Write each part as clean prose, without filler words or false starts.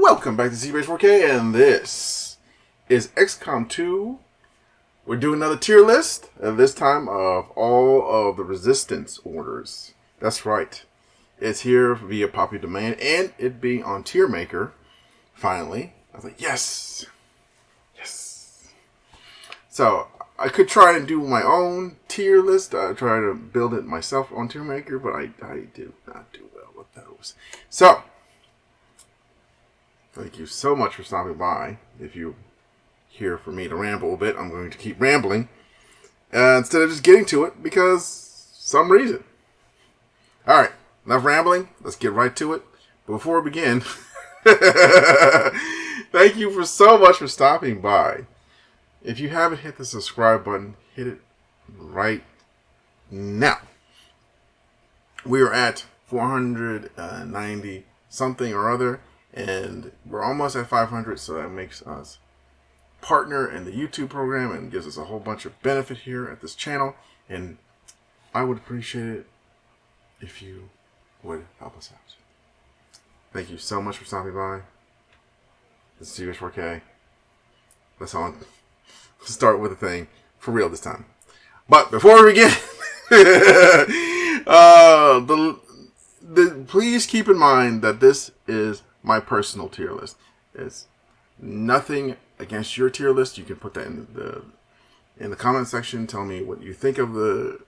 Welcome back to ZBase4K, and this is Xcom 2. We're doing another tier list, and this time of all of the resistance orders. That's right. It's here via popular demand, and it being on Tier Maker, finally. I was like, yes! Yes! So, I could try and do my own tier list. I try to build it myself on Tier Maker, but I did not do well with those. So, thank you so much for stopping by. If you're here for me to ramble a bit, I'm going to keep rambling instead of just getting to it because some reason. Alright, enough rambling. Let's get right to it. But before we begin, thank you for so much for stopping by. If you haven't hit the subscribe button, hit it right now. We are at 490 something or other. And we're almost at 500, so that makes us partner in the YouTube program and gives us a whole bunch of benefit here at this channel. And I would appreciate it if you would help us out. Thank you so much for stopping by. This is ZBase4K. Let's start with a thing for real this time. But before we begin, please keep in mind that this is my personal tier list. It's nothing against your tier list. You can put that in the comment section. Tell me what you think of the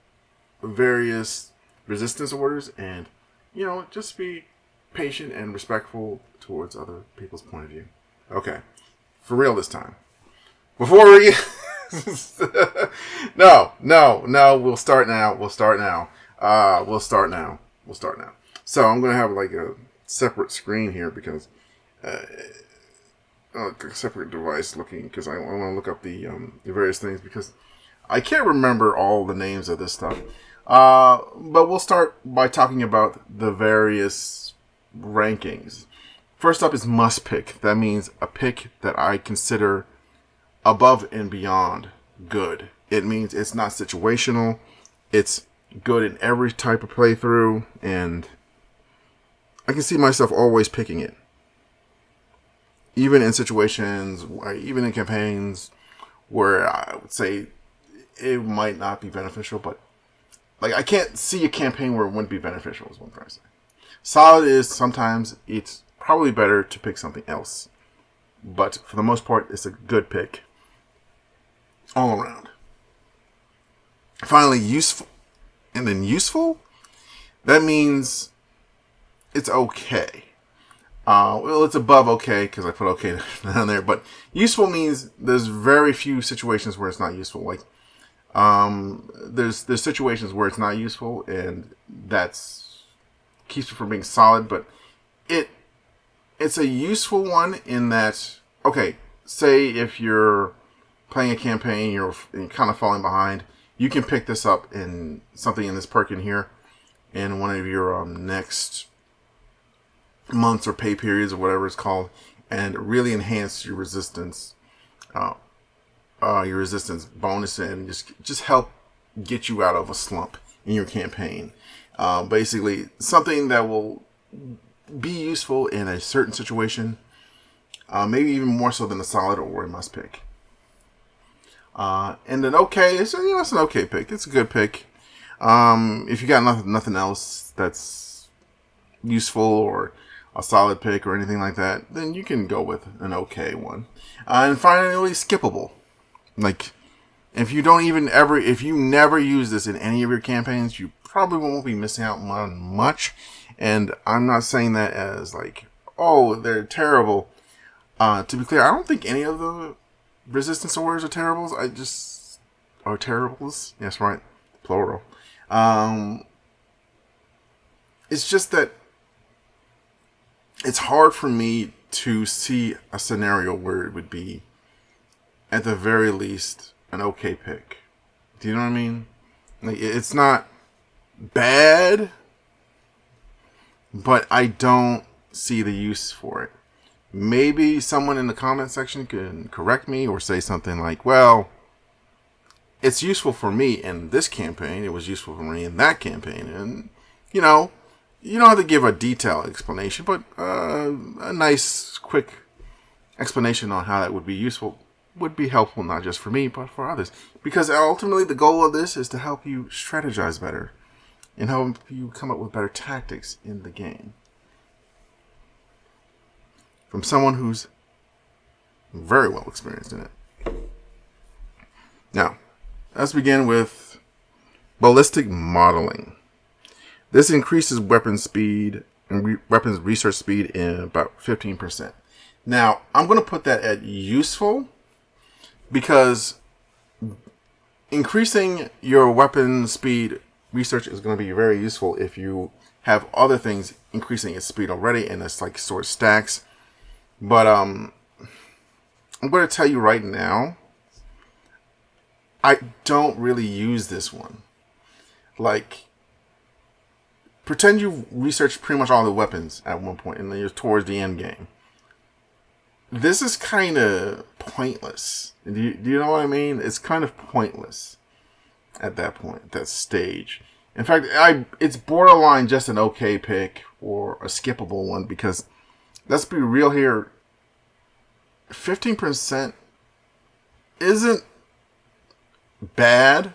various resistance orders, and just be patient and respectful towards other people's point of view. Okay, for real this time. Before we no, we'll start now. So I'm gonna have like a separate screen here because a separate device looking, because I want to look up the various things because I can't remember all the names of this stuff. But we'll start by talking about the various rankings. First up is must pick. That means a pick that I consider above and beyond good. It means it's not situational. It's good in every type of playthrough, and I can see myself always picking it. Even in situations, even in campaigns where I would say it might not be beneficial, but I can't see a campaign where it wouldn't be beneficial is what I'm trying to say. Solid is sometimes it's probably better to pick something else. But for the most part, it's a good pick all around. Finally, useful. And then useful, that means it's okay. Well, it's above okay because I put okay down there. But useful means there's very few situations where it's not useful. Like, there's situations where it's not useful, and that's keeps it from being solid. But it's a useful one in that, okay, say if you're playing a campaign, you're kind of falling behind, you can pick this up in something in this perk in here in one of your next months or pay periods or whatever it's called, and really enhance your resistance bonus, and just help get you out of a slump in your campaign. Basically, something that will be useful in a certain situation, maybe even more so than a solid or a must pick. And then okay, it's an okay pick. It's a good pick. If you got nothing else that's useful or a solid pick or anything like that, then you can go with an okay one. And finally, skippable. Like, if you never use this in any of your campaigns, you probably won't be missing out on much. And I'm not saying that as like, oh, they're terrible. To be clear, I don't think any of the resistance orders are terribles. Are terribles. Yes, right. Plural. It's just that it's hard for me to see a scenario where it would be, at the very least, an okay pick. Do you know what I mean? Like, it's not bad, but I don't see the use for it. Maybe someone in the comment section can correct me or say something like, well, it's useful for me in this campaign. It was useful for me in that campaign. And, you don't have to give a detailed explanation, but a nice, quick explanation on how that would be useful would be helpful, not just for me, but for others. Because ultimately, the goal of this is to help you strategize better and help you come up with better tactics in the game. From someone who's very well experienced in it. Now, let's begin with ballistic modeling. This increases weapon speed and weapons research speed in about 15%. Now, I'm going to put that at useful because increasing your weapon speed research is going to be very useful if you have other things increasing its speed already, and it's like sort of stacks. But I'm going to tell you right now, I don't really use this one. Like, pretend you've researched pretty much all the weapons at one point, and then you're towards the end game. This is kind of pointless. Do you know what I mean? It's kind of pointless at that point, that stage. In fact, it's borderline just an okay pick or a skippable one because, let's be real here, 15% isn't bad,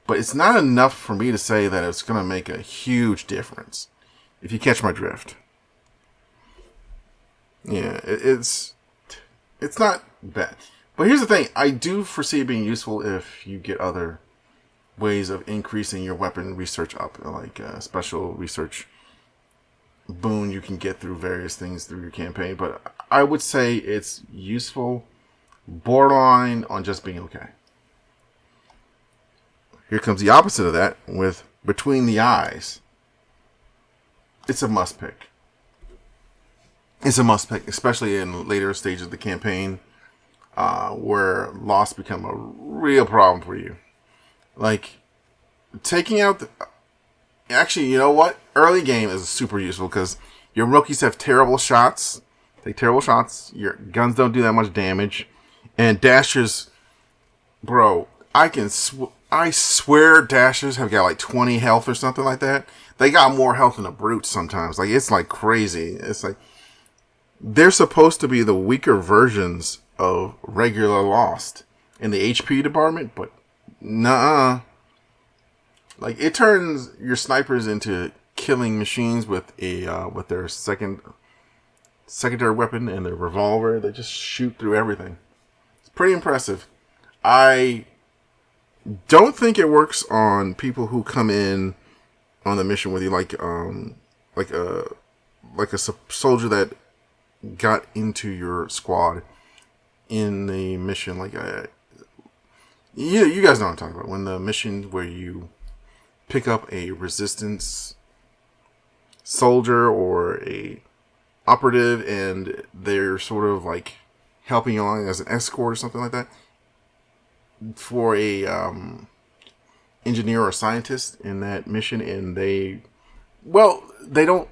but it's not enough for me to say that it's going to make a huge difference, if you catch my drift. Yeah, it's not bad. But here's the thing, I do foresee it being useful if you get other ways of increasing your weapon research up, like a special research boon you can get through various things through your campaign. But I would say it's useful, borderline on just being okay. Here comes the opposite of that with Between the Eyes. It's a must pick. It's a must pick, especially in later stages of the campaign, where loss become a real problem for you. Like, taking out actually, you know what? Early game is super useful because your rookies have terrible shots. Take terrible shots. Your guns don't do that much damage. And dashers, bro, I swear dashers have got like 20 health or something like that. They got more health than the brutes sometimes. Like, it's like crazy. It's like, they're supposed to be the weaker versions of regular Lost in the HP department, but nuh-uh. Like, it turns your snipers into killing machines with their secondary weapon and their revolver. They just shoot through everything. It's pretty impressive. I don't think it works on people who come in on the mission with you, like a soldier that got into your squad in the mission, you guys know what I'm talking about. When the mission where you pick up a resistance soldier or a operative and they're sort of like helping you along as an escort or something like that for a engineer or scientist in that mission, and they don't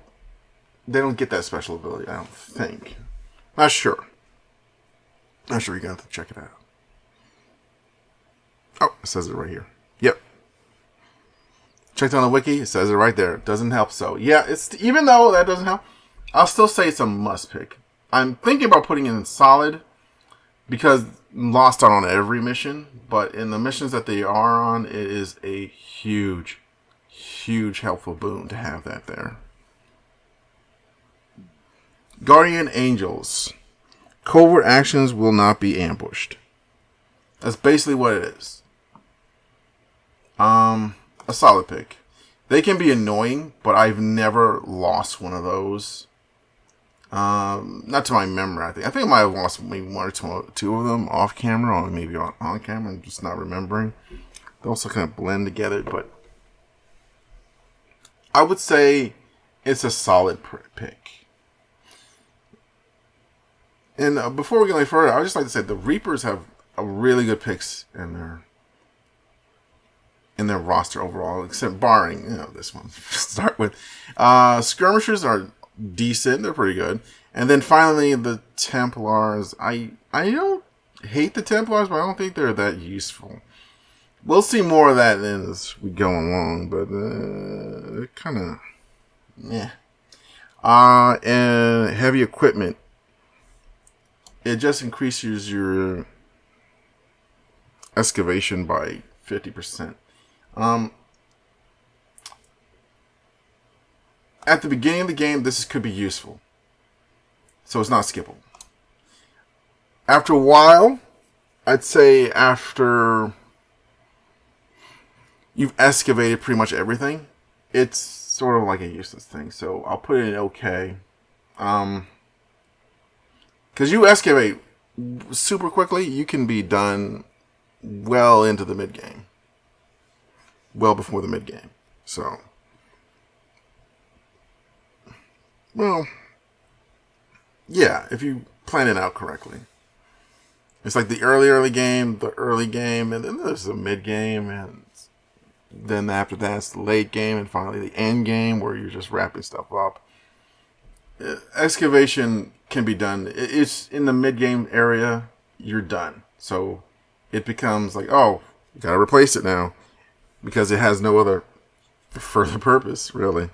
get that special ability, I don't think. Not sure. You're gonna have to check it out. Oh, it says it right here. Yep. Checked on the wiki, it says it right there. Doesn't help, so yeah, even though that doesn't help, I'll still say it's a must pick. I'm thinking about putting it in solid because Lost aren't on every mission, but in the missions that they are on, it is a huge, huge helpful boon to have that there. Guardian Angels. Covert actions will not be ambushed. That's basically what it is. A solid pick. They can be annoying, but I've never lost one of those. Not to my memory, I think I might have lost maybe one or two of them off camera, or maybe on camera. I'm just not remembering. They also kind of blend together, but I would say it's a solid pick. And before we go any further, I would just like to say the Reapers have a really good picks in their roster overall, except barring this one to start with. Skirmishers are decent; they're pretty good. And then finally, the Templars. I don't hate the Templars, but I don't think they're that useful. We'll see more of that as we go along, but kind of yeah. And heavy equipment. It just increases your excavation by 50%. At the beginning of the game, this could be useful. So it's not skippable. After a while, I'd say after you've excavated pretty much everything, it's sort of like a useless thing. So I'll put it in okay. Because you excavate super quickly, you can be done well into the mid game. Well before the mid game. So, well, yeah, if you plan it out correctly. It's like the early game, and then there's the mid game, and then after that it's the late game, and finally the end game where you're just wrapping stuff up. Excavation can be done. It's in the mid game area, you're done. So it becomes like, oh, you gotta replace it now because it has no other further purpose, really.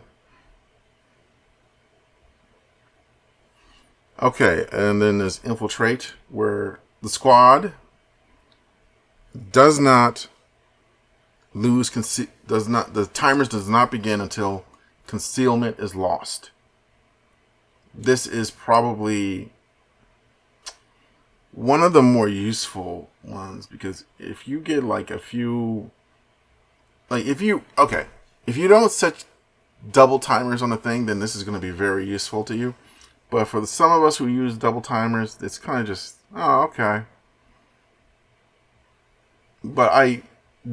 Okay, and then there's infiltrate, where the squad does not lose the timers does not begin until concealment is lost. This is probably one of the more useful ones because if you get like a few, like if you don't set double timers on the thing, then this is going to be very useful to you. But for some of us who use double timers, it's kind of just, oh, okay. But I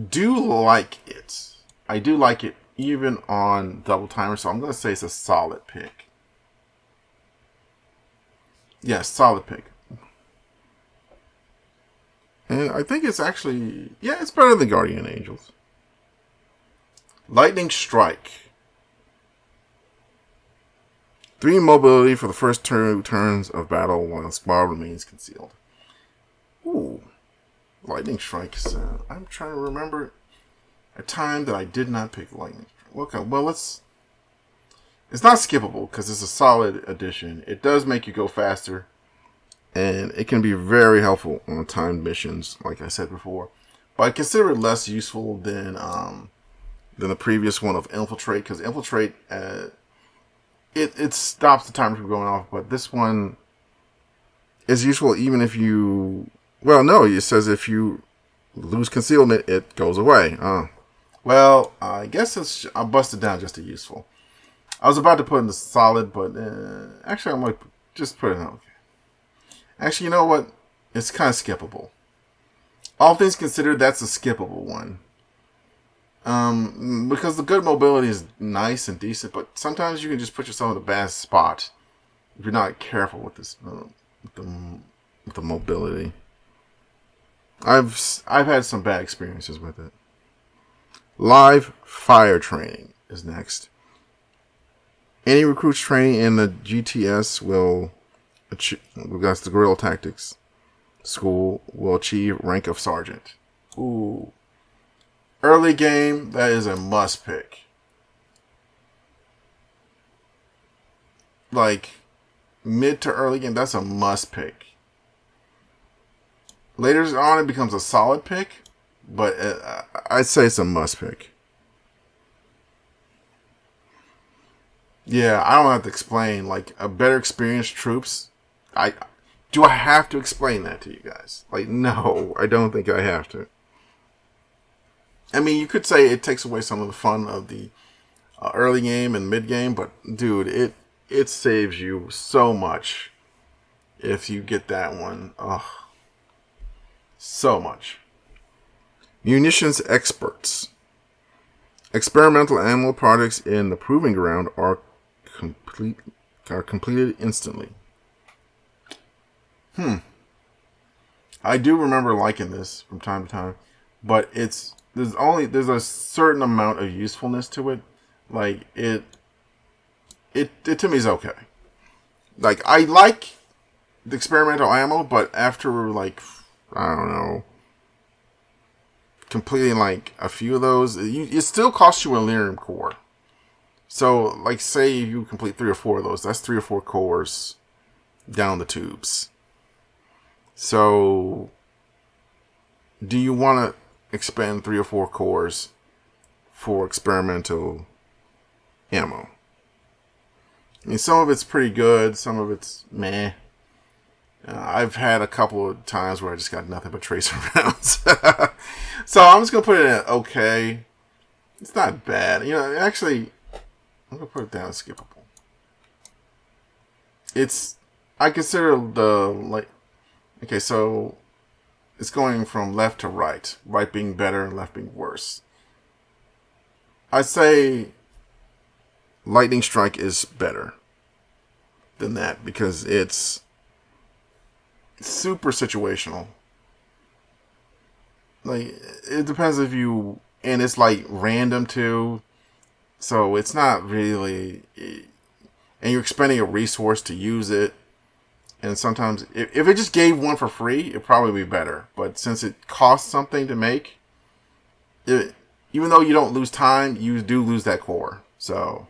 do like it. I do like it even on double timer, so I'm going to say it's a solid pick. Yeah, solid pick. And I think it's actually, yeah, it's better than Guardian Angels. Lightning Strike. 3 mobility for the first 2 turns of battle while the squad remains concealed. Ooh. Lightning Strike. I'm trying to remember a time that I did not pick Lightning Strike. Okay, well, it's not skippable because it's a solid addition. It does make you go faster. And it can be very helpful on timed missions, like I said before. But I consider it less useful than the previous one of Infiltrate, because Infiltrate it stops the timer from going off. But this one is useful even if you, well, no, it says if you lose concealment, it goes away. Well, I guess I'll bust it down just to useful. I was about to put in the solid, but actually I might just put it in okay. Actually, you know what? It's kind of skippable. All things considered, that's a skippable one. Because the good mobility is nice and decent, but sometimes you can just put yourself in a bad spot if you're not careful with this, with the mobility. I've had some bad experiences with it. Live fire training is next. Any recruits training in the GTS that's the Guerrilla Tactics School will achieve rank of sergeant. Ooh. Early game, that is a must pick. Like, mid to early game, that's a must pick. Later on, it becomes a solid pick, but I'd say it's a must pick. Yeah, I don't have to explain. Like, a better experienced troops. Do I have to explain that to you guys? Like, no, I don't think I have to. I mean, you could say it takes away some of the fun of the early game and mid game, but dude, it saves you so much if you get that one. Oh, so much. Munitions experts. Experimental ammo projects in the proving ground are completed instantly. I do remember liking this from time to time, but there's a certain amount of usefulness to it. Like it to me is okay. Like I like the experimental ammo, but after like I don't know, completing like a few of those, it still costs you a lyrium core. So, like, say you complete 3 or 4 of those, that's 3 or 4 cores down the tubes. So, do you want to expend 3 or 4 cores for experimental ammo? I mean, some of it's pretty good, some of it's meh. I've had a couple of times where I just got nothing but tracer rounds. So I'm just going to put it in okay. It's not bad. You know, actually, I'm going to put it down as skippable. I consider okay, so it's going from left to right. Right being better and left being worse. I'd say Lightning Strike is better than that because it's super situational. Like, it depends if you, and it's like random too, so it's not really, and you're expending a resource to use it, and sometimes if it just gave one for free, it'd probably be better, but since it costs something to make, even though you don't lose time, you do lose that core, so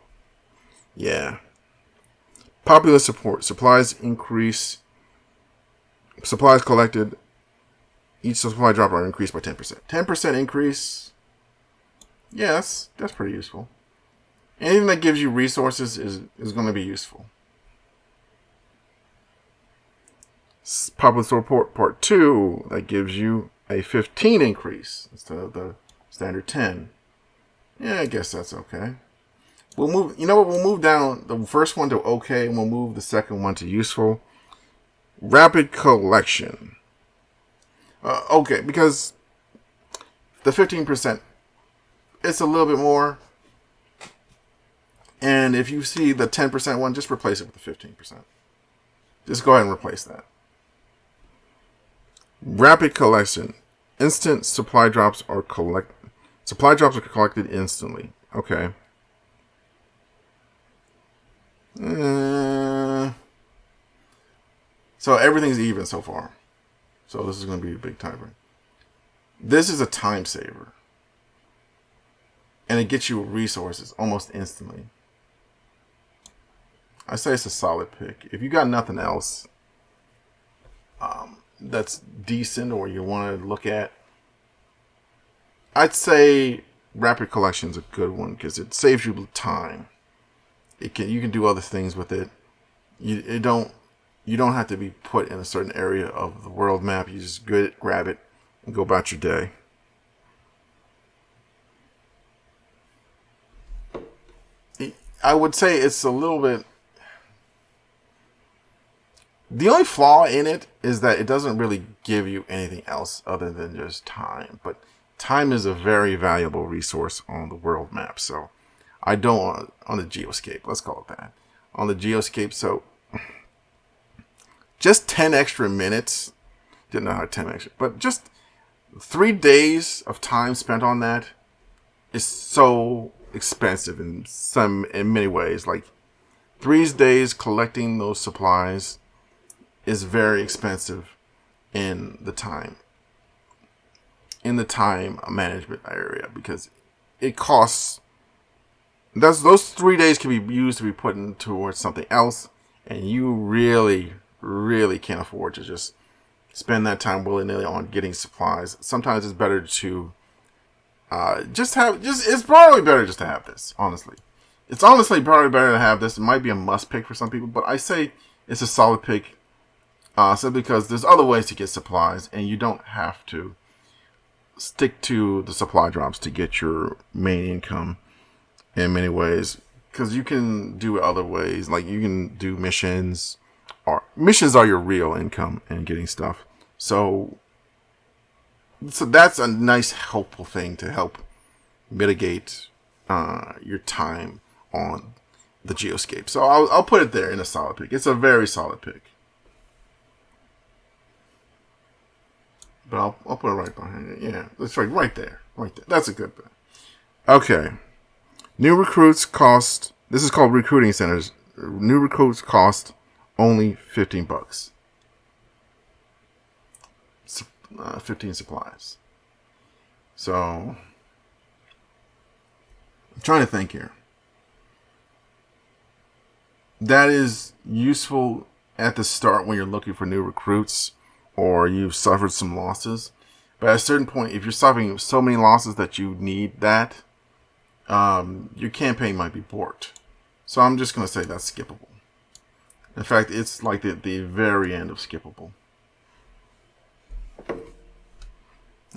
yeah. Popular support. Supplies increase. Supplies collected. Each supply drop are increased by 10%. 10% increase. Yeah, that's pretty useful. Anything that gives you resources is going to be useful. Popular support part 2, that gives you a 15 increase instead of the standard 10. Yeah, I guess that's okay. We'll move. You know what? We'll move down the first one to okay, and we'll move the second one to useful. Rapid collection. Okay, because the 15%, it's a little bit more. And if you see the 10% one, just replace it with the 15%. Just go ahead and replace that. Rapid collection. Instant supply drops are collected instantly. Okay. So everything's even so far. So this is going to be a big timer. This is a time saver. And it gets you resources almost instantly. I say it's a solid pick. If you got nothing else that's decent or you want to look at, I'd say Rapid Collection's a good one because it saves you time. You can do other things with it. You don't have to be put in a certain area of the world map. You just grab it and go about your day. I would say it's a little bit. The only flaw in it is that it doesn't really give you anything else other than just time. But time is a very valuable resource on the world map. So I don't on the geoscape. Let's call it that. On the geoscape, so just 10 extra minutes. Didn't know how 10 extra, but just 3 days of time spent on that is so expensive in many ways. Like 3 days collecting those supplies is very expensive in the time management area because it costs. Those 3 days can be used to be put in towards something else, and you really can't afford to just spend that time willy-nilly on getting supplies. Sometimes it's better to it's probably better just to have this, honestly. It's honestly probably better to have this. It might be a must pick for some people, but I say it's a solid pick simply because there's other ways to get supplies, and you don't have to stick to the supply drops to get your main income in many ways, because you can do it other ways. Like you can do missions, or missions are your real income and getting stuff. So that's a nice helpful thing to help mitigate your time on the geoscape. So I'll put it there in a solid pick. It's a very solid pick. But I'll put it right behind it. Yeah, that's right there. Right there. That's a good bet. Okay. New recruits cost. This is called recruiting centers. New recruits cost only $15. 15 supplies. So I'm trying to think here. that is useful at the start when you're looking for new recruits or you've suffered some losses. But at a certain point, if you're suffering so many losses that you need that, your campaign might be borked. So I'm just going to say that's skippable. In fact, it's like the very end of skippable.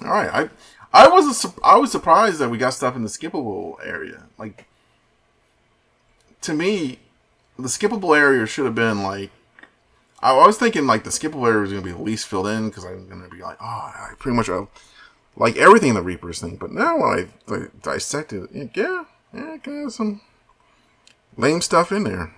All right, I was surprised that we got stuff in the skippable area. Like, to me, the skippable area should have been like, I was thinking like the skippable area was going to be the least filled in because I'm going to be like, I pretty much like everything in the Reapers thing. But now when I dissected it, yeah, got some lame stuff in there.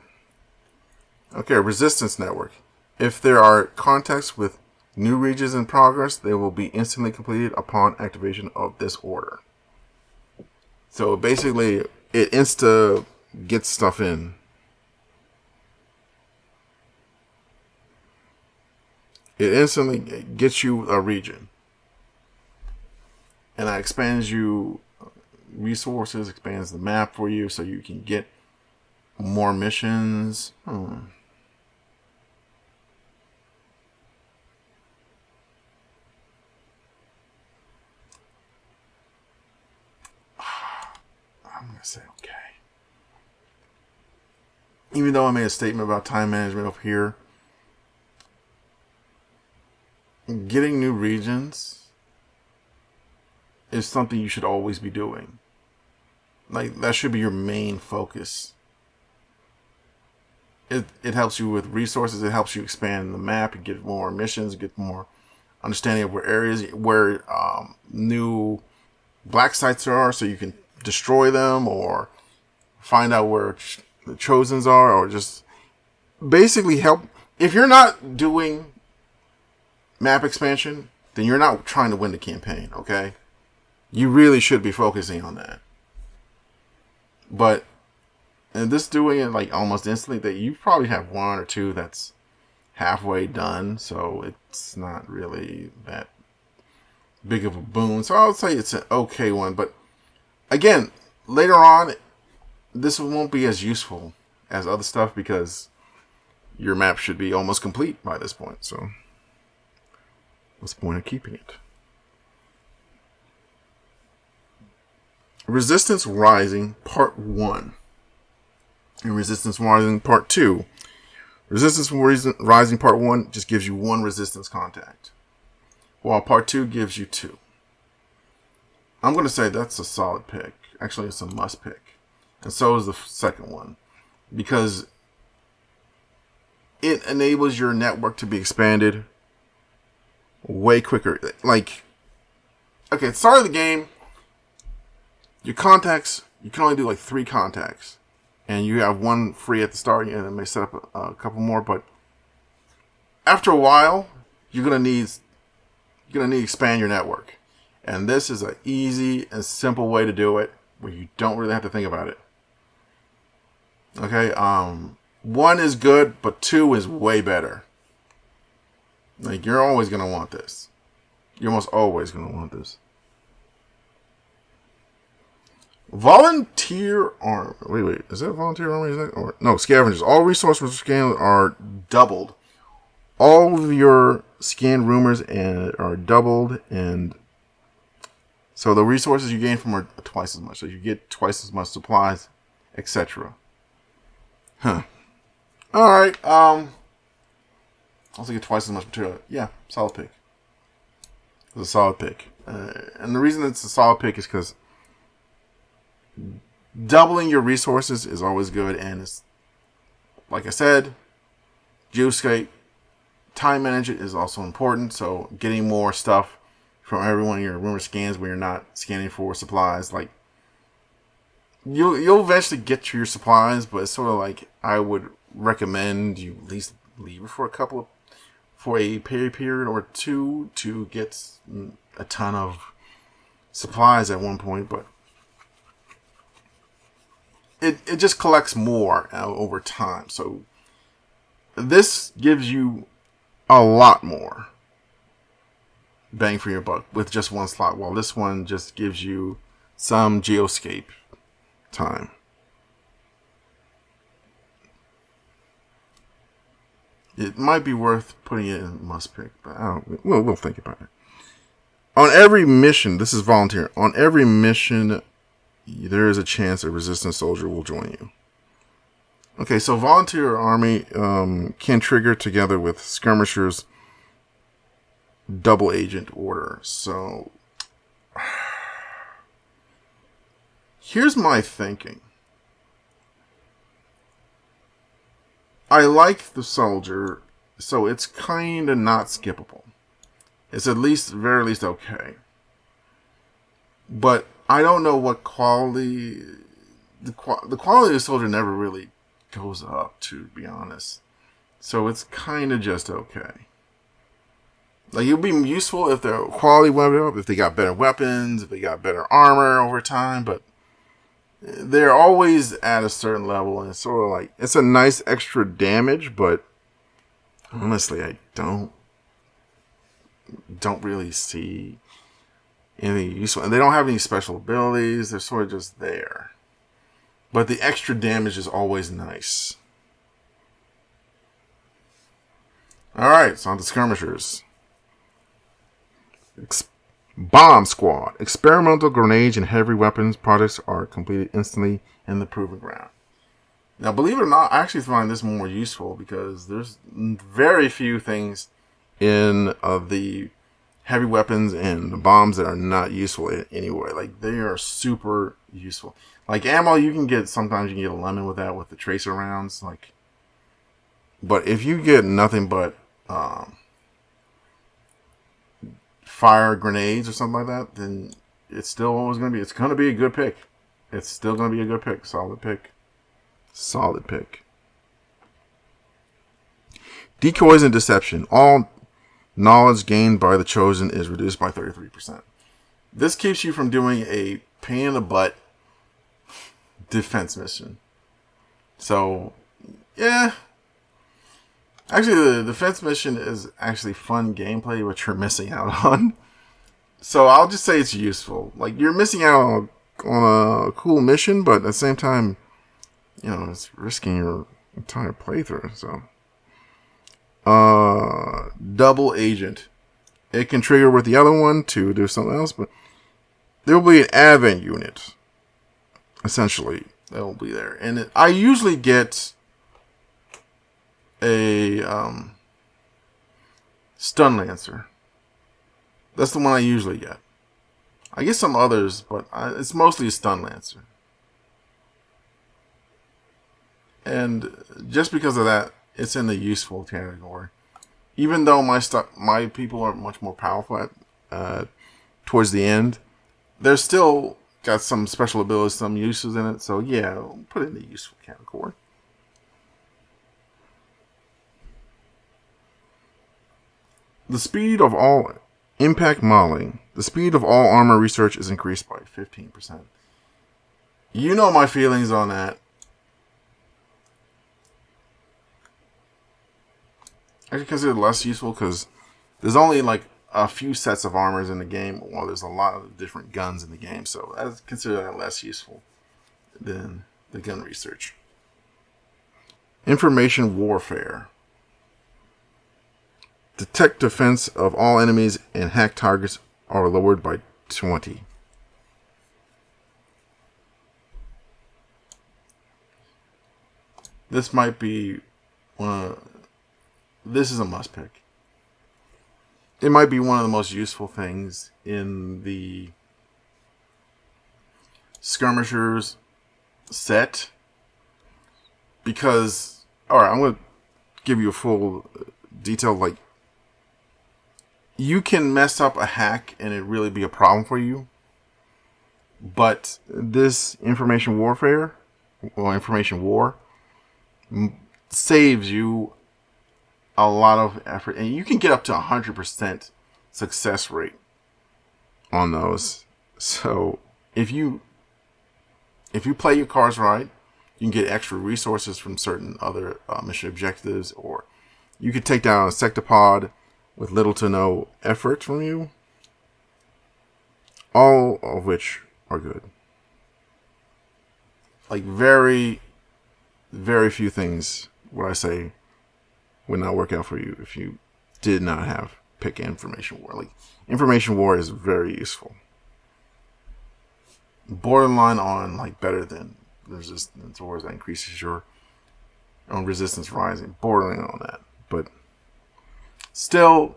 Okay, resistance network. If there are contacts with new regions in progress, they will be instantly completed upon activation of this order. So basically, it insta gets stuff in. It instantly gets you a region. And that expands you resources, expands the map for you so you can get more missions. I'm going to say okay. Even though I made a statement about time management over here, getting new regions is something you should always be doing. Like, that should be your main focus. It helps you with resources. It helps you expand the map and get more missions, get more understanding of where new black sites are, so you can destroy them or find out where the Chosens are, or just basically help. If you're not doing map expansion, then you're not trying to win the campaign, okay? You really should be focusing on that. But and this doing it like almost instantly, that you probably have one or two that's halfway done, so it's not really that big of a boon. So I would say it's an okay one, but again, later on, this won't be as useful as other stuff because your map should be almost complete by this point. So what's the point of keeping it? Resistance Rising Part 1 and Resistance Rising Part 2. Resistance Rising Part 1 just gives you one resistance contact, while Part 2 gives you two. I'm going to say that's a solid pick. Actually, it's a must pick. And so is the second one, because it enables your network to be expanded way quicker. Like, okay, at the start of the game, your contacts, you can only do like 3 contacts. And you have one free at the start, and it may set up a couple more. But after a while, you're gonna need to expand your network. And this is an easy and simple way to do it, where you don't really have to think about it. Okay, 1 is good, but 2 is way better. Like, you're always gonna want this. You're almost always gonna want this. Volunteer Army. Wait. Is that Volunteer Army? No, Scavengers. All resources scanned are doubled. All of your scanned rumors are doubled, and so the resources you gain from are twice as much. So you get twice as much supplies, etc. Huh. Alright, also get twice as much material. Yeah, solid pick. It's a solid pick. And the reason it's a solid pick is because doubling your resources is always good, and it's, like I said, Geoscape, time management is also important, so getting more stuff from every one of your rumor scans when you're not scanning for supplies, like, you'll eventually get to your supplies, but it's sort of like, I would recommend you at least leave it for a period or two to get a ton of supplies at one point, but it just collects more over time. So this gives you a lot more bang for your buck with just one slot, while this one just gives you some Geoscape time. it might be worth putting it in must pick, but I don't. We'll think about it. On every mission, this is volunteer. On every mission, there is a chance a resistance soldier will join you. Okay, so volunteer army can trigger together with skirmishers double agent order. So here's my thinking. I like the soldier, so it's kind of not skippable. It's very least okay. But I don't know what quality... The quality of the soldier never really goes up, to be honest. So it's kind of just okay. Like, it'll be useful if their quality went up, if they got better weapons, if they got better armor over time, but they're always at a certain level, and it's sort of like, it's a nice extra damage, but honestly, I don't really see anything useful. And they don't have any special abilities, they're sort of just there. But the extra damage is always nice. Alright, so on to skirmishers. Bomb Squad. Experimental grenades and heavy weapons projects are completed instantly in the proving ground. Now, believe it or not, I actually find this more useful because there's very few things in the heavy weapons and the bombs that are not useful anyway. Like, they are super useful. Like, ammo, sometimes you can get a lemon with that with the tracer rounds. Like, but if you get nothing but fire grenades or something like that, then it's still always going to be, it's going to be a good pick. It's still going to be a good pick. Solid pick. Solid pick. Decoys and deception. All knowledge gained by the chosen is reduced by 33%. This keeps you from doing a pain in the butt defense mission. So, yeah. Actually, the defense mission is actually fun gameplay, which you're missing out on. So I'll just say it's useful. Like, you're missing out on a cool mission, but at the same time, you know, it's risking your entire playthrough. So, double agent. It can trigger with the other one to do something else, but there will be an advent unit. Essentially, that will be there, and I usually get a stun lancer. That's the one I usually get. I get some others, but it's mostly a stun lancer. And just because of that, it's in the useful category. Even though my people are much more powerful towards the end, they're still got some special abilities, some uses in it. So yeah, I'll put it in the useful category. The speed of all impact modeling. The speed of all armor research is increased by 15%. You know my feelings on that. I consider it less useful because there's only like a few sets of armors in the game, while there's a lot of different guns in the game. So I consider that less useful than the gun research. Information warfare. Detect defense of all enemies and hack targets are lowered by 20. This might be this is a must pick. It might be one of the most useful things in the skirmishers set. Because, alright, I'm going to give you a full detail. Like, you can mess up a hack and it really be a problem for you. But this information warfare, or information war, saves you a lot of effort. And you can get up to 100% success rate on those. So if you play your cards right, you can get extra resources from certain other mission objectives, or you could take down a sectopod with little to no effort from you, all of which are good. Like, very, very few things, what I say, would not work out for you if you did not have pick information war. Like, information war is very useful. Borderline on like better than resistance wars that increases your own resistance rising. Borderline on that, but still,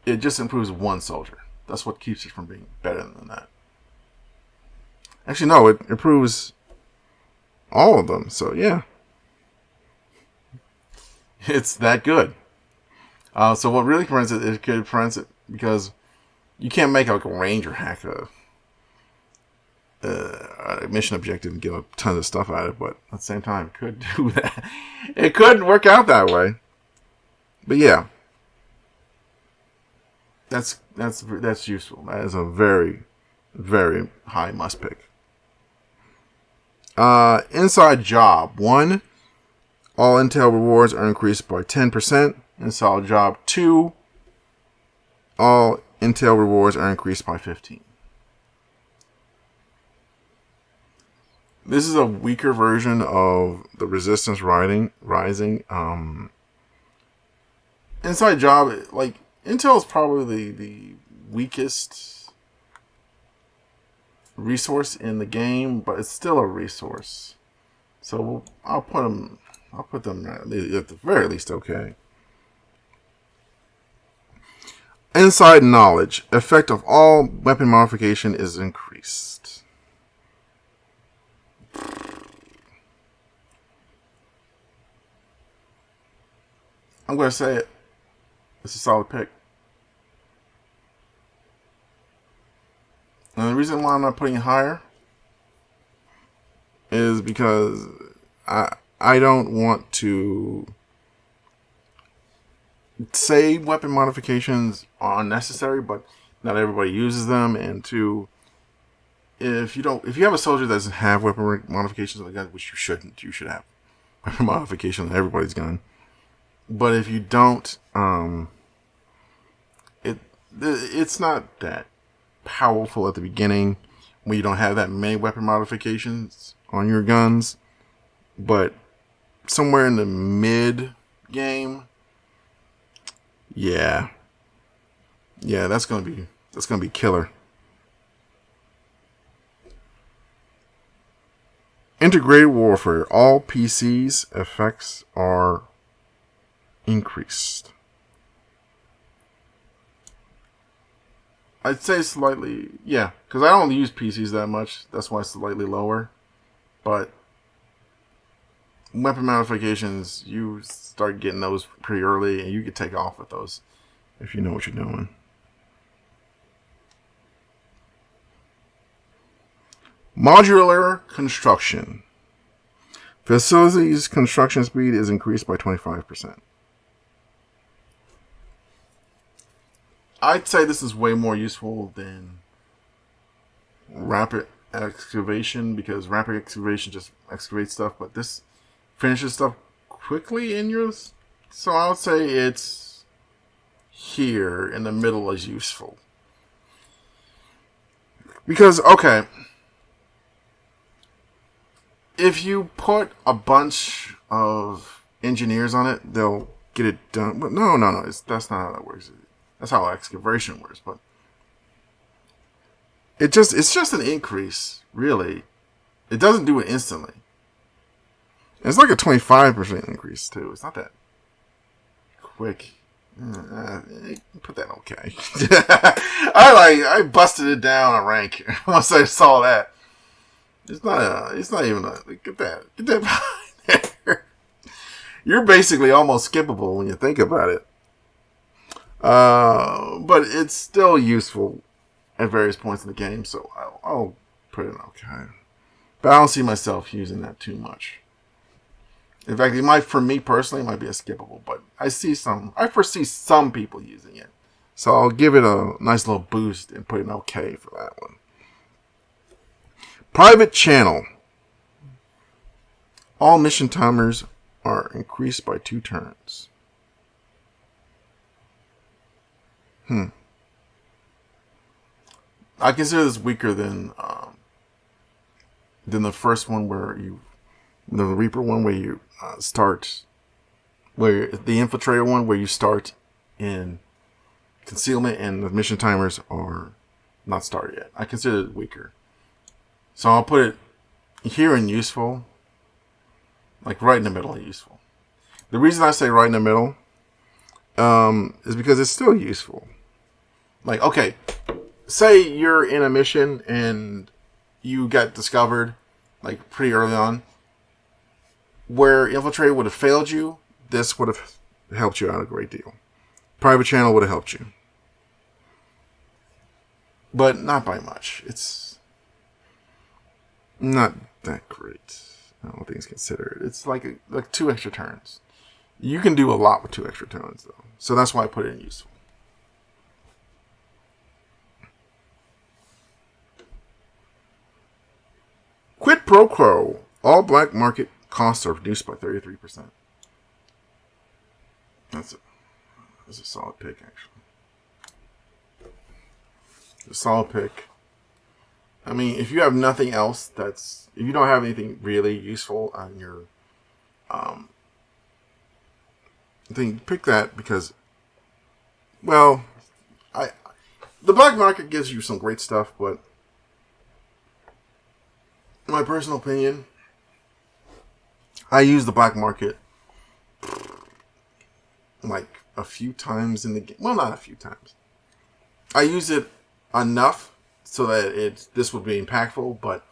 it just improves one soldier. That's what keeps it from being better than that. Actually, no, it improves all of them. So yeah, it's that good. So what really prevents it prevents it because you can't make like a ranger hack a mission objective and get a ton of stuff out of it, but at the same time, it could do that. It could work out that way. But yeah, that's useful. That is a very, very high must pick. Inside job 1, all intel rewards are increased by 10%. Inside job 2, all intel rewards are increased by 15%. This is a weaker version of the resistance rising. Inside job, like, intel is probably the weakest resource in the game, but it's still a resource. So I'll put them at the very least okay. Inside knowledge, effect of all weapon modification is increased. I'm going to say it. It's a solid pick. And the reason why I'm not putting it higher is because I don't want to say weapon modifications are unnecessary, but not everybody uses them. And two, if you have a soldier that doesn't have weapon modifications on the gun, which you shouldn't, you should have weapon modifications on everybody's gun. But if you don't, it's not that powerful at the beginning when you don't have that many weapon modifications on your guns. But somewhere in the mid game, yeah, that's gonna be killer. Integrated warfare. All PCs effects are increased. I'd say slightly, yeah, because I don't use PCs that much. That's why it's slightly lower. But weapon modifications, you start getting those pretty early, and you can take off with those if you know what you're doing. Modular construction. Facilities construction speed is increased by 25%. I'd say this is way more useful than rapid excavation, because rapid excavation just excavates stuff, but this finishes stuff quickly in yours. So I would say it's here in the middle is useful. Because, okay, if you put a bunch of engineers on it, they'll get it done. But no, that's not how that works. That's how excavation works, but it's just an increase, really. It doesn't do it instantly. It's like a 25% increase too. It's not that quick. Put that okay. I busted it down a rank once I saw that. It's not even get that behind there. You're basically almost skippable when you think about it. But it's still useful at various points in the game, so I'll put it okay. But I don't see myself using that too much. In fact, for me personally, it might be a skippable, but I foresee some people using it. So I'll give it a nice little boost and put an okay for that one. Private channel. All mission timers are increased by 2 turns. I consider this weaker than the first one the Reaper one where you start where the infiltrator one, where you start in concealment and the mission timers are not started yet. I consider it weaker. So I'll put it here in useful, like right in the middle of useful. The reason I say right in the middle is because it's still useful. Like, okay, say you're in a mission and you got discovered, like, pretty early on. Where Infiltrator would have failed you, this would have helped you out a great deal. Private Channel would have helped you. But not by much. It's not that great. All things considered. It's like 2 extra turns. You can do a lot with 2 extra turns, though. So that's why I put it in useful. Quid pro quo. All black market costs are reduced by 33%. That's a solid pick, actually. A solid pick. I mean, if you have nothing else if you don't have anything really useful on your, then pick that because, well, the black market gives you some great stuff, but in my personal opinion, I use the black market like a few times in the game. Well, not a few times. I use it enough so that this would be impactful, but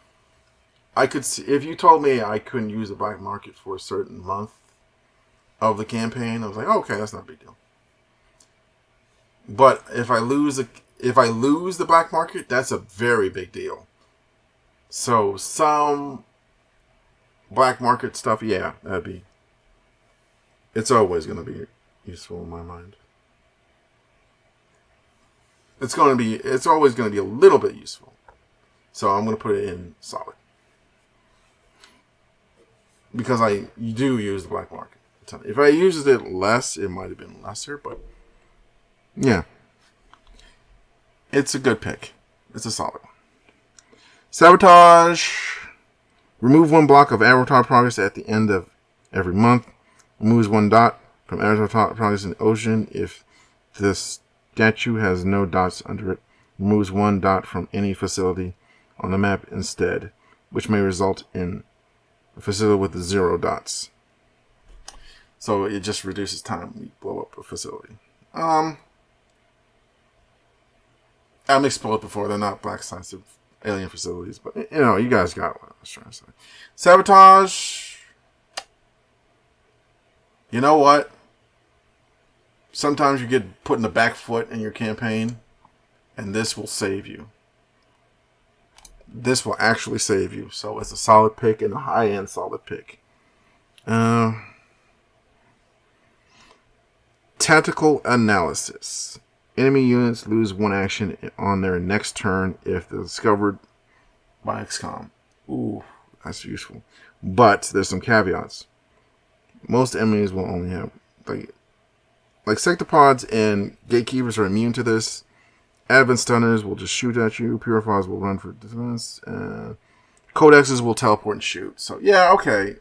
I could see, if you told me I couldn't use the black market for a certain month of the campaign, I was like, oh, okay, that's not a big deal. But if I lose the black market, that's a very big deal. So some black market stuff, yeah, it's always going to be useful in my mind. It's always going to be a little bit useful. So I'm going to put it in solid. Because you do use the black market. If I used it less, it might have been lesser, but yeah. It's a good pick. It's a solid one. Sabotage. Remove 1 block of avatar progress at the end of every month. Removes 1 dot from avatar progress in the ocean if the statue has no dots under it. Removes 1 dot from any facility on the map instead, which may result in a facility with 0 dots. So it just reduces time when you blow up a facility. I've exploded before. They're not black-sized alien facilities, but you guys got what I was trying to say. Sabotage. You know what? Sometimes you get put in the back foot in your campaign, and this will save you. This will actually save you. So it's a solid pick and a high-end solid pick. Tactical analysis. Enemy units lose 1 action on their next turn if they're discovered by Xcom. Ooh, that's useful. But there's some caveats. Most enemies will only have like sectopods and gatekeepers are immune to this. Advent stunners will just shoot at you. Purifiers will run for defense. Codexes will teleport and shoot. So yeah, okay.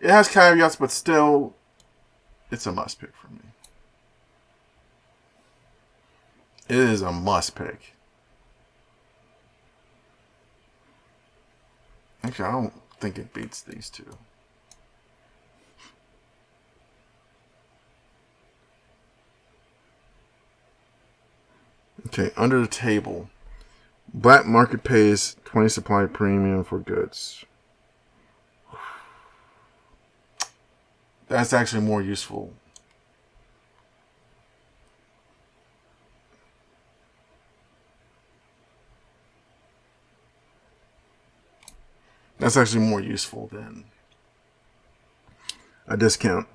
It has caveats, but still, it's a must pick for me. It is a must pick. Actually, I don't think it beats these two. Okay, under the table. Black market pays 20 supply premium for goods. That's actually more useful. That's actually more useful than a discount.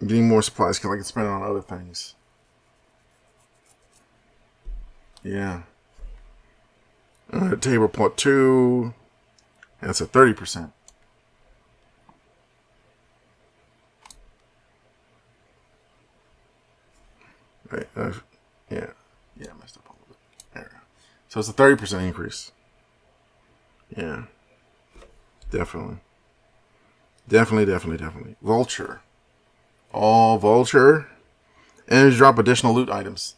Getting more supplies because I can spend it on other things. Yeah. Table plot 2. That's a 30%. Right. Yeah. Yeah, I messed up a little bit. There. So it's a 30% increase. Yeah. Definitely. Definitely. Vulture. All vulture. And drop additional loot items.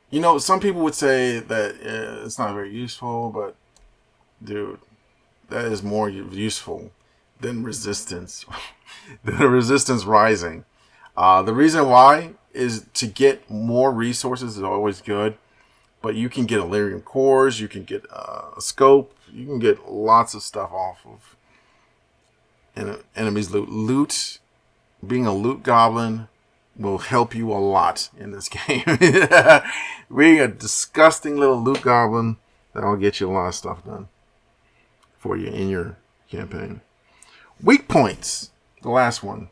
You know, some people would say that it's not very useful, but dude, that is more useful than resistance. than resistance rising. The reason why is to get more resources is always good, but you can get Illyrium cores, you can get a scope, you can get lots of stuff off of enemies' loot. Loot, being a loot goblin, will help you a lot in this game. Being a disgusting little loot goblin, that'll get you a lot of stuff done for you in your campaign. Weak points. The last one.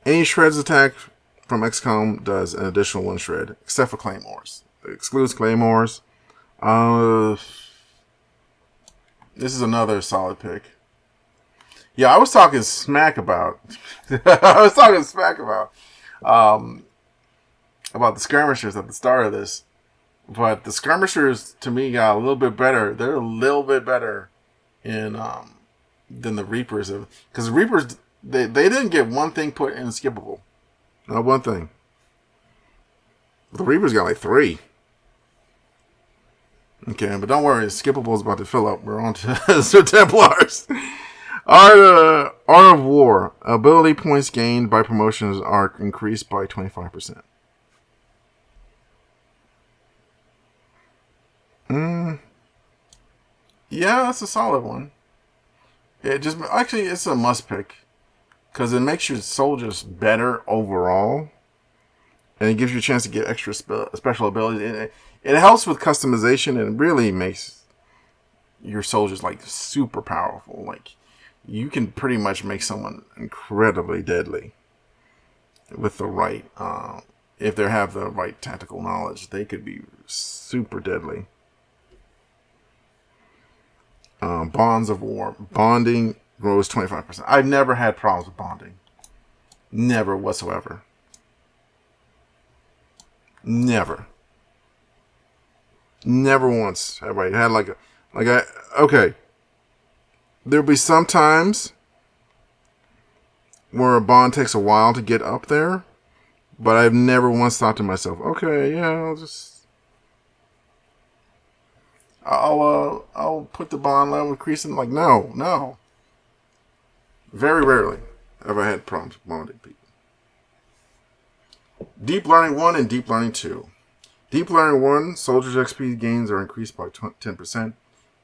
Any shreds attack from Xcom does an additional 1 shred, except for claymores. It excludes claymores. This is another solid pick. Yeah, I was talking smack about. About the skirmishers at the start of this, but the skirmishers to me got a little bit better. They're a little bit better in than the Reapers, because the Reapers they didn't get one thing put in skippable, not one thing. The Reapers got like 3. Okay, but don't worry, skippable is about to fill up. We're on to Templars. Art of War. Ability points gained by promotions are increased by 25%. Yeah, that's a solid one. It's a must pick because it makes your soldiers better overall, and it gives you a chance to get extra special abilities. It helps with customization, and it really makes your soldiers like super powerful. Like, you can pretty much make someone incredibly deadly with the right, if they have the right tactical knowledge, they could be super deadly. Bonds of War. Bonding grows 25%. I've never had problems with bonding. Never whatsoever. Never. Never once have I had okay. There'll be some times where a bond takes a while to get up there, but I've never once thought to myself, okay, yeah, I'll put the bond level increasing. Like, no. Very rarely have I had problems with bonding people. Deep Learning 1 and Deep Learning 2. Deep Learning 1, Soldiers XP gains are increased by 10%.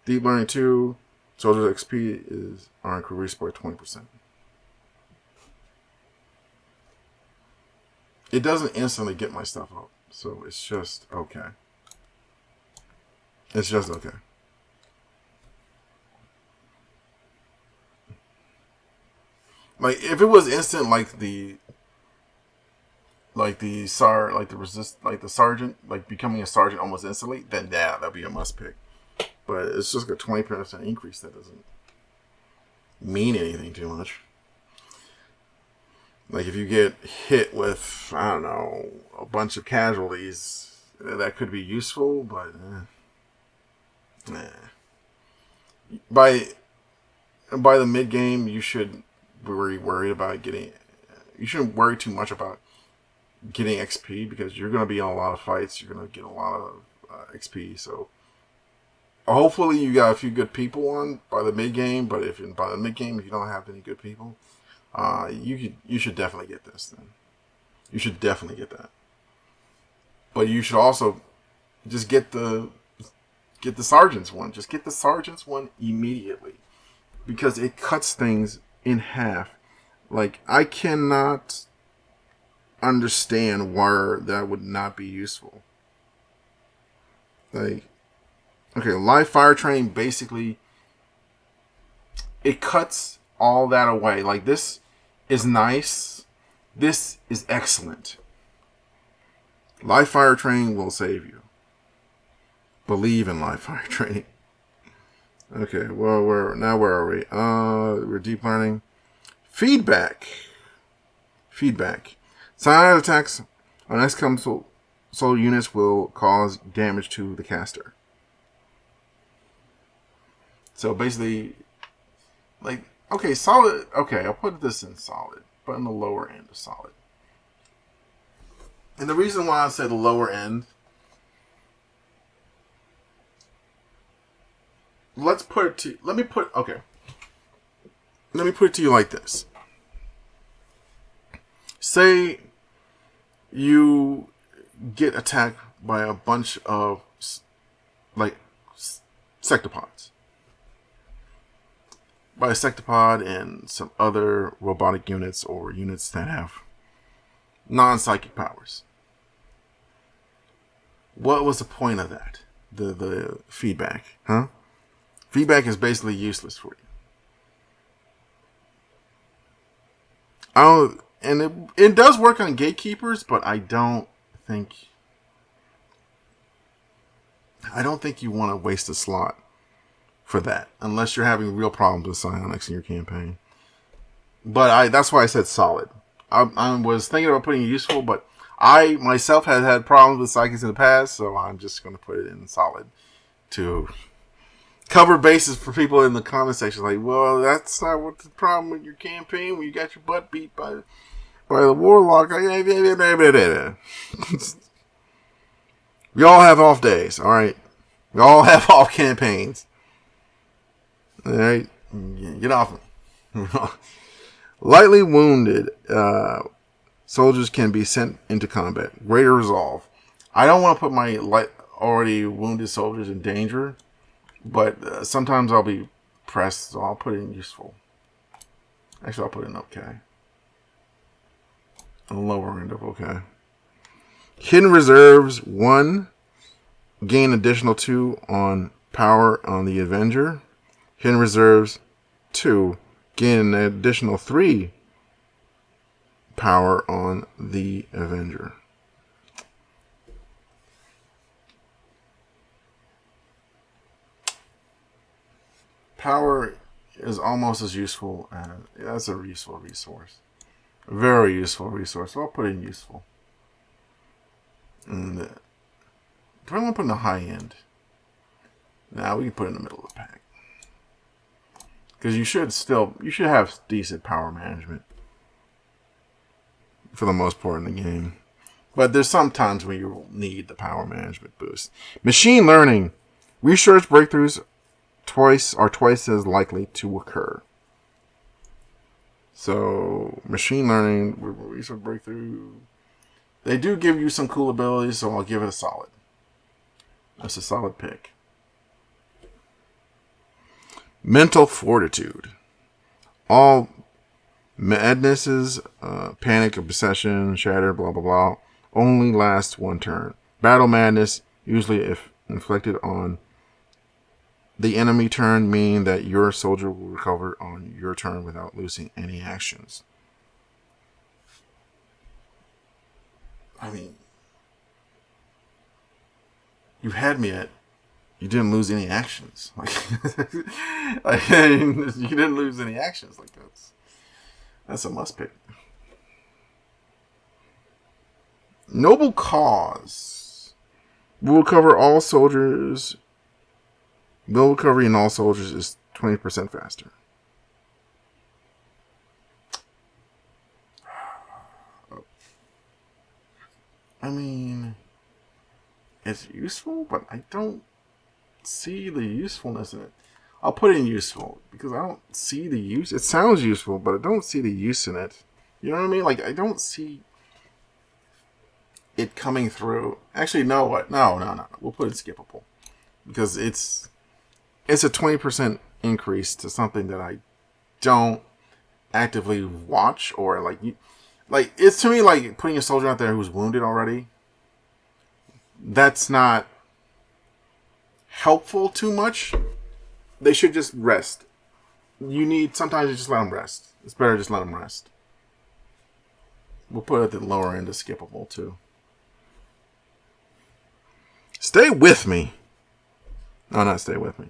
Deep Learning 2, Soldiers XP are increased by 20%. It doesn't instantly get my stuff up, so it's just okay. It's just okay. Like, if it was instant, like the sergeant, like becoming a sergeant almost instantly, then yeah, that'd be a must pick. But it's just a 20% increase. That doesn't mean anything too much. Like, if you get hit with, I don't know, a bunch of casualties, that could be useful, but nah. By the mid game, you should worried about getting. You shouldn't worry too much about getting XP, because you're going to be in a lot of fights. You're going to get a lot of XP. So hopefully you got a few good people on by the mid game. But by the mid game, if you don't have any good people, you should definitely get this. Then you should definitely get that. But you should also just get the sergeant's one. Just get the sergeant's one immediately, because it cuts things in half. Like, I cannot understand why that would not be useful. Like, okay, live fire training, basically, it cuts all that away. Like, this is nice. This is excellent. Live fire training will save you. Believe in live fire training. Okay, well, where are we? We're deep learning. Feedback. Silent attacks on Xcom soul units will cause damage to the caster. So basically, like, okay, solid. Okay, I'll put this in solid. but in the lower end of solid. And the reason why I said the lower end, let me put it to you like this. Say you get attacked by a bunch of like sectopods. By a sectopod and some other robotic units or units that have non-psychic powers. What was the point of that? The feedback, huh? Feedback is basically useless for you. And it does work on gatekeepers, but I don't think you want to waste a slot for that, unless you're having real problems with psionics in your campaign. But that's why I said solid. I was thinking about putting useful, but I myself have had problems with psychics in the past, so I'm just going to put it in solid to cover bases for people in the comment section. Like, well, that's not what the problem with your campaign when you got your butt beat by the warlock. We all have off days, all right? We all have off campaigns. All right? Get off me. Lightly wounded soldiers can be sent into combat. Greater resolve. I don't want to put my already wounded soldiers in danger, but sometimes I'll be pressed, so I'll put it in useful. Actually, I'll put it in okay. On the lower end of okay. Hidden reserves 1. Gain additional 2 on power on the Avenger. Hidden reserves 2. Gain an additional 3 power on the Avenger. Power is almost as useful as that's a useful resource. A very useful resource. So I'll put it in useful. And do I want to put in the high end? Nah, we can put it in the middle of the pack. Because you should have decent power management for the most part in the game. But there's some times when you need the power management boost. Machine learning. Research breakthroughs are twice as likely to occur. So, machine learning, research breakthrough. They do give you some cool abilities, so I'll give it a solid. That's a solid pick. Mental fortitude. All madnesses, panic, obsession, shatter, blah, blah, blah, only last one turn. Battle madness, usually if inflicted on the enemy turn, meaning that your soldier will recover on your turn without losing any actions. I mean, you had me at you didn't lose any actions. Like you didn't lose any actions. Like that's a must pick. Noble cause will recover all soldiers. Bill recovery in all soldiers is 20% faster. I mean, it's useful, but I don't see the usefulness in it. I'll put it in useful because I don't see the use. It sounds useful, but I don't see the use in it. You know what I mean? Like, I don't see it coming through. Actually, no. What? No. We'll put it skippable because it's a 20% increase to something that I don't actively watch or like it's to me like putting a soldier out there who's wounded already. That's not helpful too much. They should just rest. Sometimes you just let them rest. It's better just let them rest. We'll put it at the lower end of skippable too. Stay with me. No, not stay with me.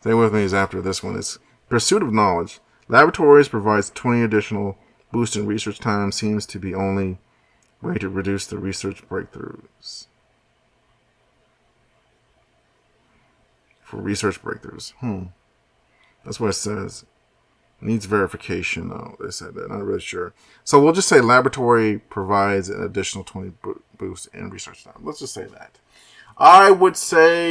Stay with me is after this one. It's pursuit of knowledge. Laboratories provides 20 additional boost in research time. Seems to be only way to reduce the research breakthroughs. For research breakthroughs. That's what it says. Needs verification, though. They said that. Not really sure. So we'll just say laboratory provides an additional 20 boost in research time. Let's just say that. I would say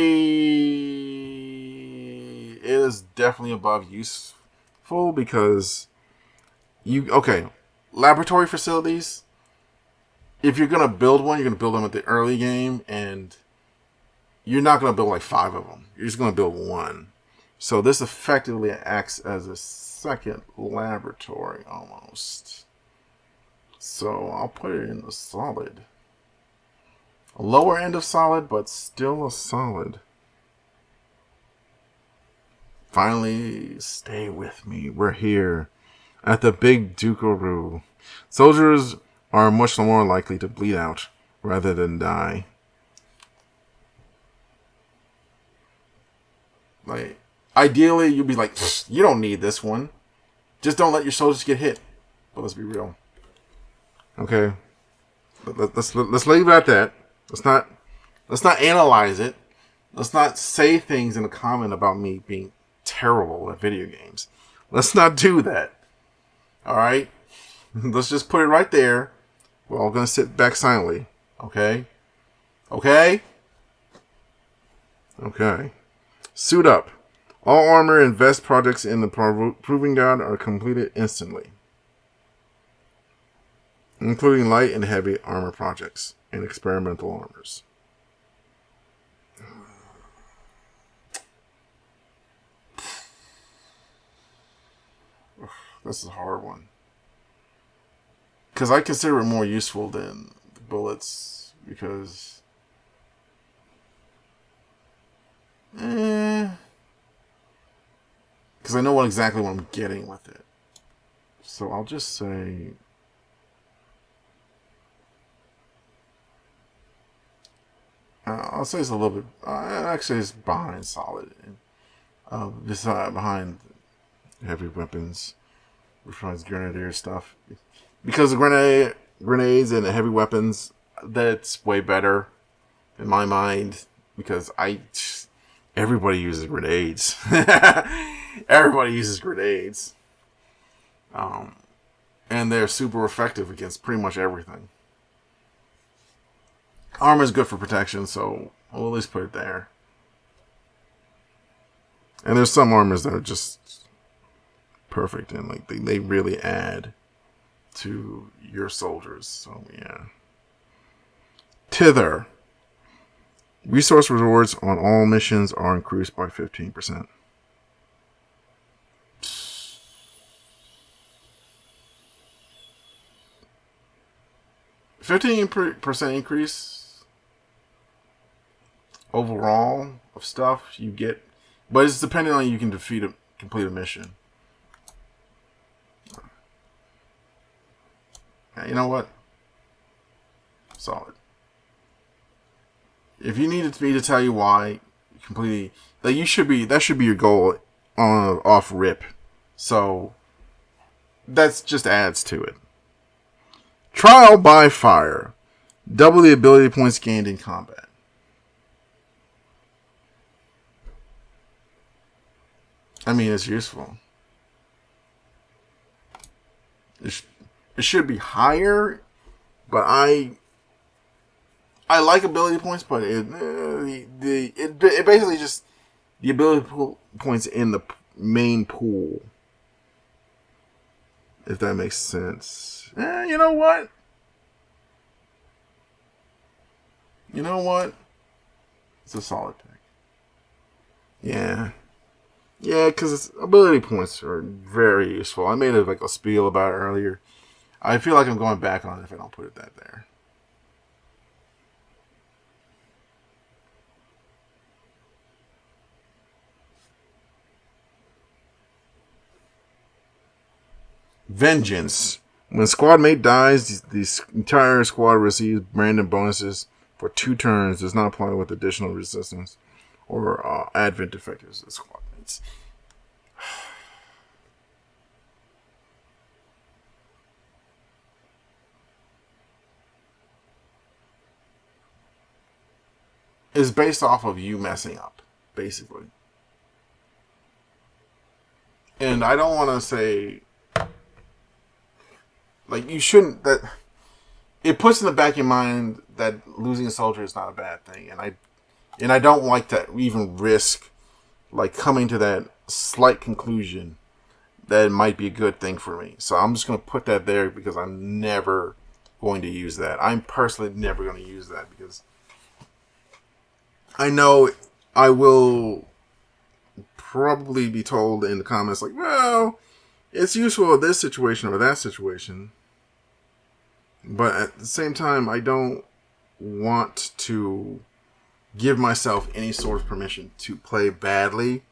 it is definitely above useful because laboratory facilities. If you're gonna build one, you're gonna build them at the early game, and you're not gonna build like 5 of them. You're just gonna build one. So this effectively acts as a second laboratory almost. So I'll put it in the solid. A lower end of solid, but still a solid. Finally, stay with me. We're here at the Big Dukaroo. Soldiers are much more likely to bleed out rather than die. Like, ideally, you'd be like, you don't need this one. Just don't let your soldiers get hit. But let's be real. Okay, let's leave it at that. Let's not analyze it. Let's not say things in a comment about me being terrible at video games. Let's not do that. All right, let's just put it right there. We're all gonna sit back silently. Okay. Okay. Okay. Suit up. All armor and vest projects in the Proving Ground are completed instantly, including light and heavy armor projects and experimental armors. This is a hard one. Because I consider it more useful than the bullets. Because... Because I know exactly what I'm getting with it. So I'll just say... I'll say it's a little bit... actually, it's behind solid. Behind heavy weapons. Which one's grenadier stuff. Because the grenades and the heavy weapons, that's way better in my mind. Because everybody uses grenades. Everybody uses grenades. And they're super effective against pretty much everything. Armor is good for protection, so we'll at least put it there. And there's some armors that are just perfect, and like they really add to your soldiers. So yeah. Tither. Resource rewards on all missions are increased by 15%. 15% increase overall of stuff you get, but it's depending on you can complete a mission. You know what? Solid. If you needed me to tell you why, completely, that should be your goal off rip. So that just adds to it. Trial by fire. Double the ability points gained in combat. I mean, it's useful. It should be higher, but I like ability points, but it basically just the ability points in the main pool, if that makes sense. You know what? It's a solid pick. Yeah. Yeah, because ability points are very useful. I made a spiel about it earlier. I feel like I'm going back on it if I don't put it there. Vengeance. When squad mate dies, the entire squad receives random bonuses for 2 turns. Does not apply with additional resistance or advent effectives of squad mates. Is based off of you messing up, basically. And I don't want to say, like, you shouldn't, that it puts in the back of your mind that losing a soldier is not a bad thing. And I don't like to even risk, like, coming to that slight conclusion that it might be a good thing for me. So I'm just going to put that there because I'm never going to use that. I'm personally never going to use that because I know I will probably be told in the comments, like, well, it's useful in this situation or that situation. But at the same time, I don't want to give myself any sort of permission to play badly,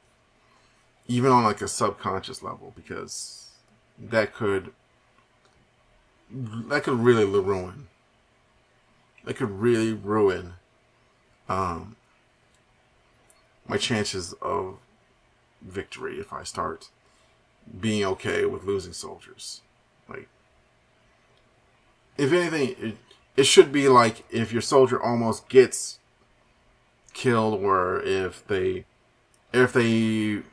even on like a subconscious level, because that could really ruin. That could really ruin my chances of victory if I start being okay with losing soldiers. Like, if anything, it should be like if your soldier almost gets killed, or if the enemies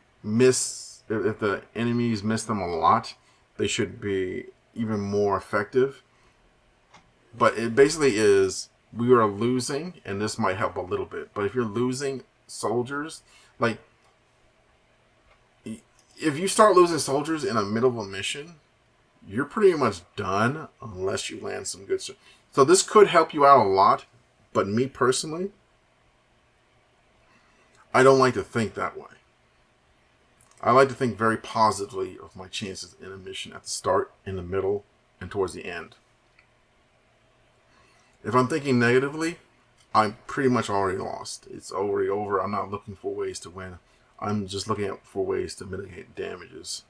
miss them a lot, they should be even more effective. But it basically is, we are losing, and this might help a little bit. But if you're losing soldiers, like, if you start losing soldiers in the middle of a mission, you're pretty much done unless you land some good stuff. So this could help you out a lot, but me personally, I don't like to think that way. I like to think very positively of my chances in a mission at the start, in the middle, and towards the end. If I'm thinking negatively, I'm pretty much already lost. It's already over. I'm not looking for ways to win. I'm just looking for ways to mitigate damages.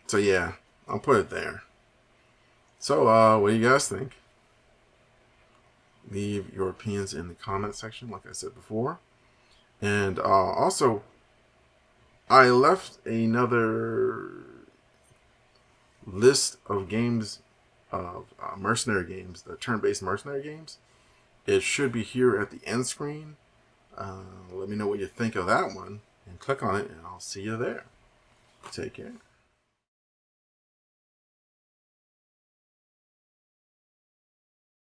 So yeah, I'll put it there. So what do you guys think? Leave your opinions in the comment section, like I said before. And also, I left another list of games, of mercenary games, the turn-based mercenary games. It should be here at the end screen. Let me know what you think of that one, and click on it, and I'll see you there. Take care.